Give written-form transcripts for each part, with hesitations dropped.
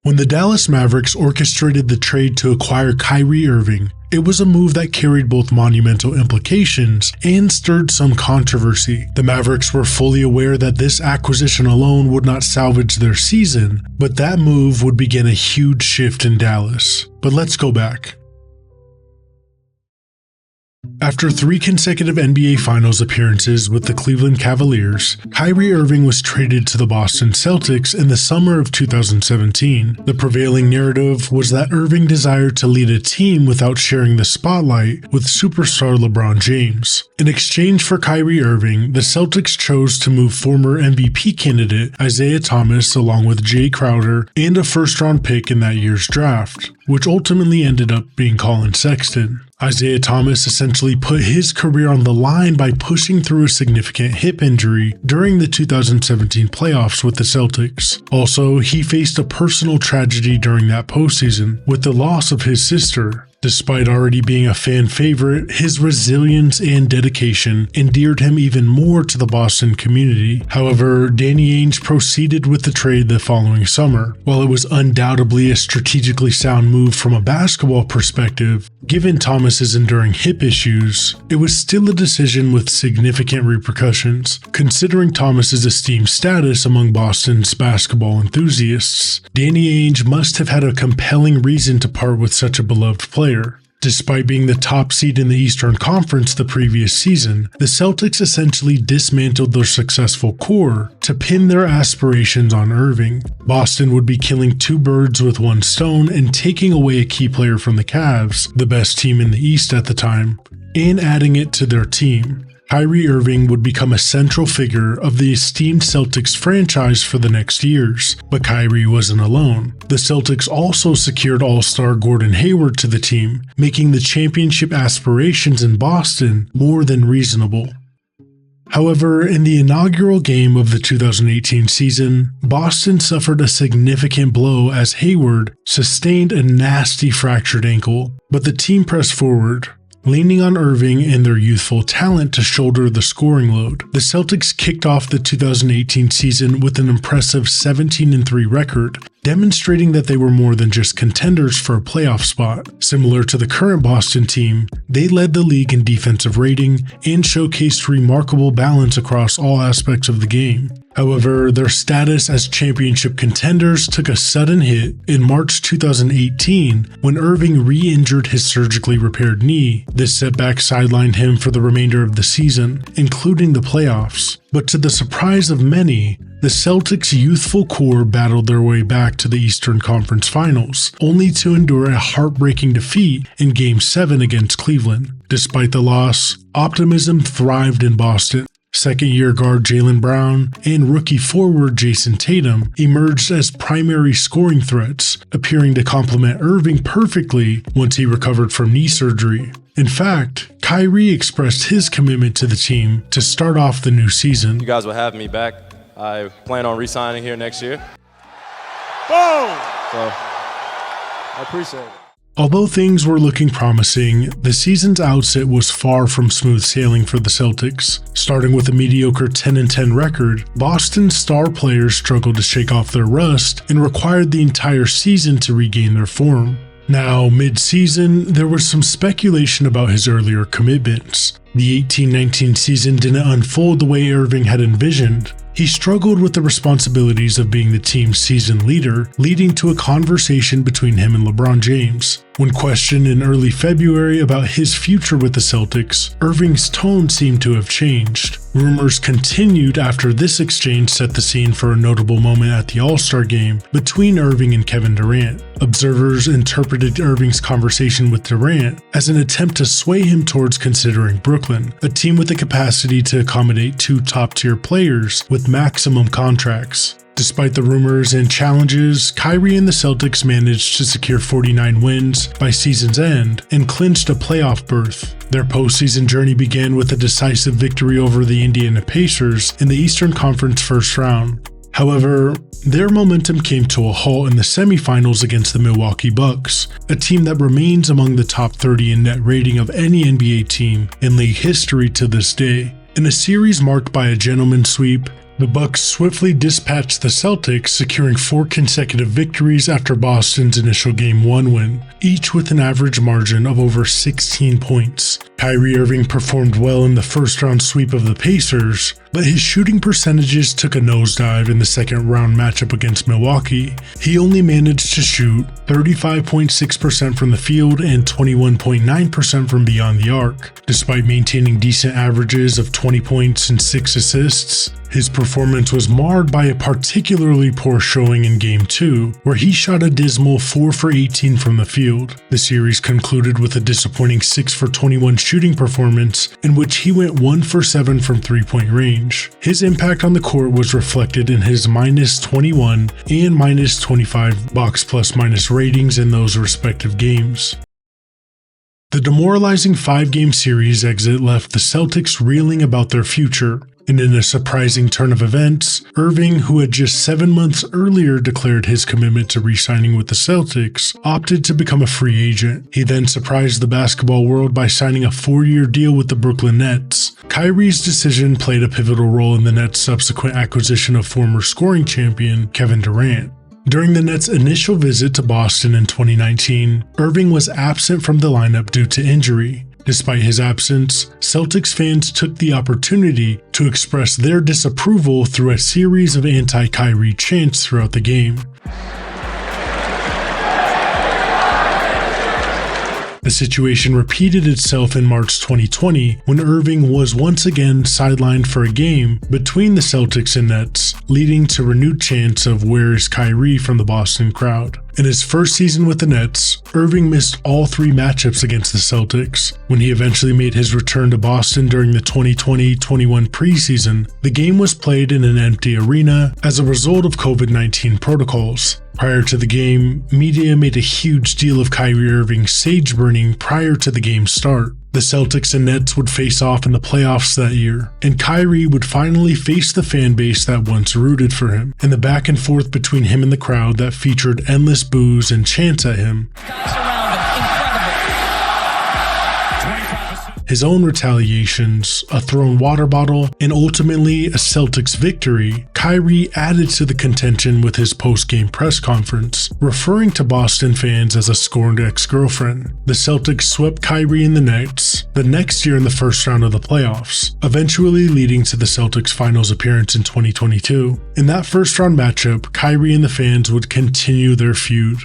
When the Dallas Mavericks orchestrated the trade to acquire Kyrie Irving, it was a move that carried both monumental implications and stirred some controversy. The Mavericks were fully aware that this acquisition alone would not salvage their season, but that move would begin a huge shift in Dallas. But let's go back. After 3 consecutive NBA Finals appearances with the Cleveland Cavaliers, Kyrie Irving was traded to the Boston Celtics in the summer of 2017. The prevailing narrative was that Irving desired to lead a team without sharing the spotlight with superstar LeBron James. In exchange for Kyrie Irving, the Celtics chose to move former MVP candidate Isaiah Thomas along with Jay Crowder and a first-round pick in that year's draft, which ultimately ended up being Colin Sexton. Isaiah Thomas essentially put his career on the line by pushing through a significant hip injury during the 2017 playoffs with the Celtics. Also, he faced a personal tragedy during that postseason with the loss of his sister. Despite already being a fan favorite, his resilience and dedication endeared him even more to the Boston community. However, Danny Ainge proceeded with the trade the following summer. While it was undoubtedly a strategically sound move from a basketball perspective, given Thomas's enduring hip issues, it was still a decision with significant repercussions. Considering Thomas's esteemed status among Boston's basketball enthusiasts, Danny Ainge must have had a compelling reason to part with such a beloved player. Despite being the top seed in the Eastern Conference the previous season, the Celtics essentially dismantled their successful core to pin their aspirations on Irving. Boston would be killing 2 birds with 1 stone and taking away a key player from the Cavs, the best team in the East at the time, and adding it to their team. Kyrie Irving would become a central figure of the esteemed Celtics franchise for the next years, but Kyrie wasn't alone. The Celtics also secured All-Star Gordon Hayward to the team, making the championship aspirations in Boston more than reasonable. However, in the inaugural game of the 2018 season, Boston suffered a significant blow as Hayward sustained a nasty fractured ankle, but the team pressed forward, leaning on Irving and their youthful talent to shoulder the scoring load. The Celtics kicked off the 2018 season with an impressive 17-3 record, demonstrating that they were more than just contenders for a playoff spot. Similar to the current Boston team, they led the league in defensive rating and showcased remarkable balance across all aspects of the game. However, their status as championship contenders took a sudden hit in March 2018 when Irving re-injured his surgically repaired knee. This setback sidelined him for the remainder of the season, including the playoffs. But to the surprise of many, the Celtics' youthful core battled their way back to the Eastern Conference Finals, only to endure a heartbreaking defeat in Game 7 against Cleveland. Despite the loss, optimism thrived in Boston. Second-year guard Jaylen Brown and rookie forward Jason Tatum emerged as primary scoring threats, appearing to complement Irving perfectly once he recovered from knee surgery. In fact, Kyrie expressed his commitment to the team to start off the new season. You guys will have me back. I plan on re-signing here next year. Boom! So, I appreciate it. Although things were looking promising, the season's outset was far from smooth sailing for the Celtics. Starting with a mediocre 10-10 record, Boston's star players struggled to shake off their rust and required the entire season to regain their form. Now, mid-season, there was some speculation about his earlier commitments. The 18-19 season didn't unfold the way Irving had envisioned. He struggled with the responsibilities of being the team's season leader, leading to a conversation between him and LeBron James. When questioned in early February about his future with the Celtics, Irving's tone seemed to have changed. Rumors continued after this exchange set the scene for a notable moment at the All-Star game between Irving and Kevin Durant. Observers interpreted Irving's conversation with Durant as an attempt to sway him towards considering Brooklyn, a team with the capacity to accommodate 2 top-tier players with maximum contracts. Despite the rumors and challenges, Kyrie and the Celtics managed to secure 49 wins by season's end and clinched a playoff berth. Their postseason journey began with a decisive victory over the Indiana Pacers in the Eastern Conference first round. However, their momentum came to a halt in the semifinals against the Milwaukee Bucks, a team that remains among the top 30 in net rating of any NBA team in league history to this day. In a series marked by a gentleman's sweep, The Bucks swiftly dispatched the Celtics, securing 4 consecutive victories after Boston's initial Game 1 win, each with an average margin of over 16 points. Kyrie Irving performed well in the first-round sweep of the Pacers, but his shooting percentages took a nosedive in the second-round matchup against Milwaukee. He only managed to shoot 35.6% from the field and 21.9% from beyond the arc. Despite maintaining decent averages of 20 points and 6 assists, his performance was marred by a particularly poor showing in Game 2, where he shot a dismal 4 for 18 from the field. The series concluded with a disappointing 6 for 21 shooting performance, in which he went 1 for 7 from three-point range. His impact on the court was reflected in his -21 and -25 box plus-minus ratings in those respective games. The demoralizing 5-game series exit left the Celtics reeling about their future. And in a surprising turn of events, Irving, who had just 7 months earlier declared his commitment to re-signing with the Celtics, opted to become a free agent. He then surprised the basketball world by signing a 4-year deal with the Brooklyn Nets. Kyrie's decision played a pivotal role in the Nets' subsequent acquisition of former scoring champion Kevin Durant. During the Nets' initial visit to Boston in 2019, Irving was absent from the lineup due to injury. Despite his absence, Celtics fans took the opportunity to express their disapproval through a series of anti-Kyrie chants throughout the game. The situation repeated itself in March 2020 when Irving was once again sidelined for a game between the Celtics and Nets, leading to renewed chants of "Where is Kyrie?" from the Boston crowd. In his first season with the Nets, Irving missed all 3 matchups against the Celtics. When he eventually made his return to Boston during the 2020-21 preseason, the game was played in an empty arena as a result of COVID-19 protocols. Prior to the game, media made a huge deal of Kyrie Irving's sage burning prior to the game's start. The Celtics and Nets would face off in the playoffs that year, and Kyrie would finally face the fan base that once rooted for him, and the back and forth between him and the crowd that featured endless boos and chants at him. His own retaliations, a thrown water bottle, and ultimately a Celtics victory, Kyrie added to the contention with his post-game press conference, referring to Boston fans as a scorned ex-girlfriend. The Celtics swept Kyrie and the Nets the next year in the first round of the playoffs, eventually leading to the Celtics' finals appearance in 2022. In that first-round matchup, Kyrie and the fans would continue their feud.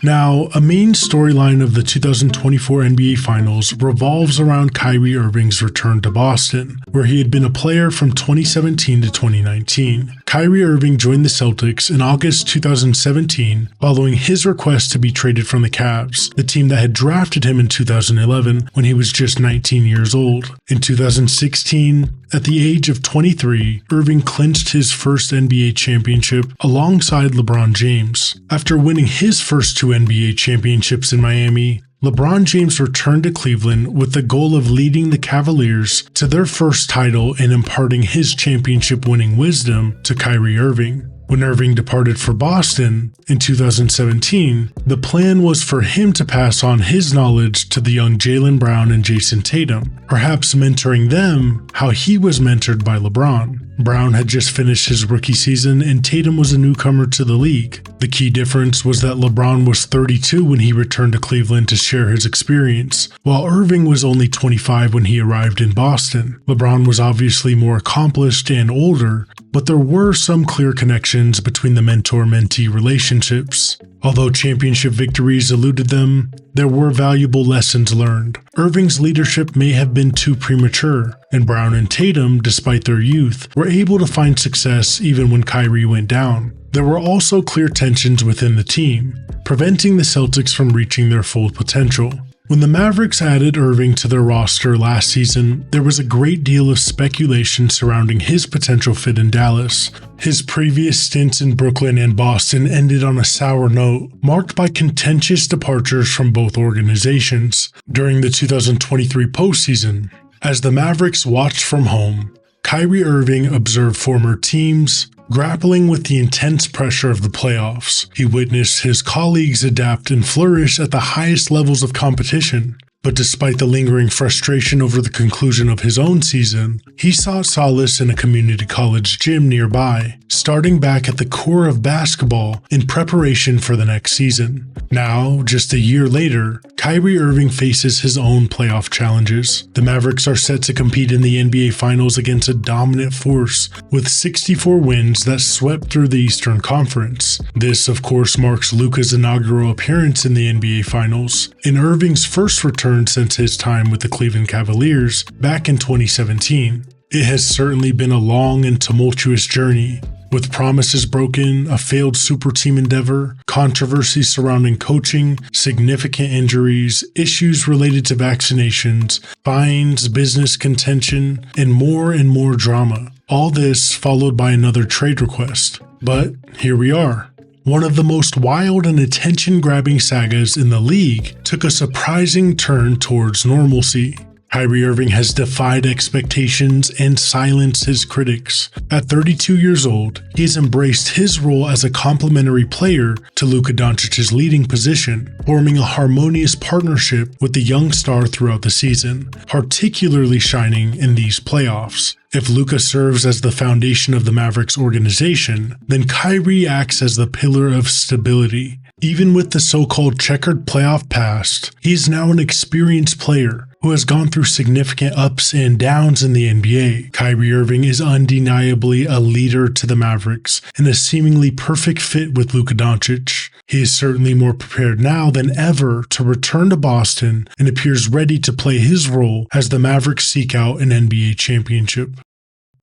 Now, a main storyline of the 2024 NBA Finals revolves around Kyrie Irving's return to Boston, where he had been a player from 2017 to 2019. Kyrie Irving joined the Celtics in August 2017 following his request to be traded from the Cavs, the team that had drafted him in 2011 when he was just 19 years old. In 2016, at the age of 23, Irving clinched his first NBA championship alongside LeBron James. After winning his first 2 NBA championships in Miami, LeBron James returned to Cleveland with the goal of leading the Cavaliers to their first title and imparting his championship-winning wisdom to Kyrie Irving. When Irving departed for Boston in 2017, the plan was for him to pass on his knowledge to the young Jaylen Brown and Jason Tatum, perhaps mentoring them how he was mentored by LeBron. Brown had just finished his rookie season and Tatum was a newcomer to the league. The key difference was that LeBron was 32 when he returned to Cleveland to share his experience, while Irving was only 25 when he arrived in Boston. LeBron was obviously more accomplished and older, but there were some clear connections between the mentor-mentee relationships. Although championship victories eluded them, there were valuable lessons learned. Irving's leadership may have been too premature, and Brown and Tatum, despite their youth, were able to find success even when Kyrie went down. There were also clear tensions within the team, preventing the Celtics from reaching their full potential. When the Mavericks added Irving to their roster last season, there was a great deal of speculation surrounding his potential fit in Dallas. His previous stints in Brooklyn and Boston ended on a sour note, marked by contentious departures from both organizations. During the 2023 postseason, as the Mavericks watched from home, Kyrie Irving observed former teams grappling with the intense pressure of the playoffs. He witnessed his colleagues adapt and flourish at the highest levels of competition. But despite the lingering frustration over the conclusion of his own season, he sought solace in a community college gym nearby, starting back at the core of basketball in preparation for the next season. Now, just a year later, Kyrie Irving faces his own playoff challenges. The Mavericks are set to compete in the NBA Finals against a dominant force with 64 wins that swept through the Eastern Conference. This, of course, marks Luka's inaugural appearance in the NBA Finals, and Irving's first return since his time with the Cleveland Cavaliers back in 2017. It has certainly been a long and tumultuous journey, with promises broken, a failed super team endeavor, controversies surrounding coaching, significant injuries, issues related to vaccinations, fines, business contention, and more drama. All this followed by another trade request. But here we are. One of the most wild and attention-grabbing sagas in the league took a surprising turn towards normalcy. Kyrie Irving has defied expectations and silenced his critics. At 32 years old, he has embraced his role as a complementary player to Luka Doncic's leading position, forming a harmonious partnership with the young star throughout the season, particularly shining in these playoffs. If Luka serves as the foundation of the Mavericks organization, then Kyrie acts as the pillar of stability. Even with the so-called checkered playoff past, he is now an experienced player who has gone through significant ups and downs in the NBA. Kyrie Irving is undeniably a leader to the Mavericks and a seemingly perfect fit with Luka Doncic. He is certainly more prepared now than ever to return to Boston and appears ready to play his role as the Mavericks seek out an NBA championship.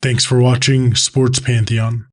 Thanks for watching Sports Pantheon.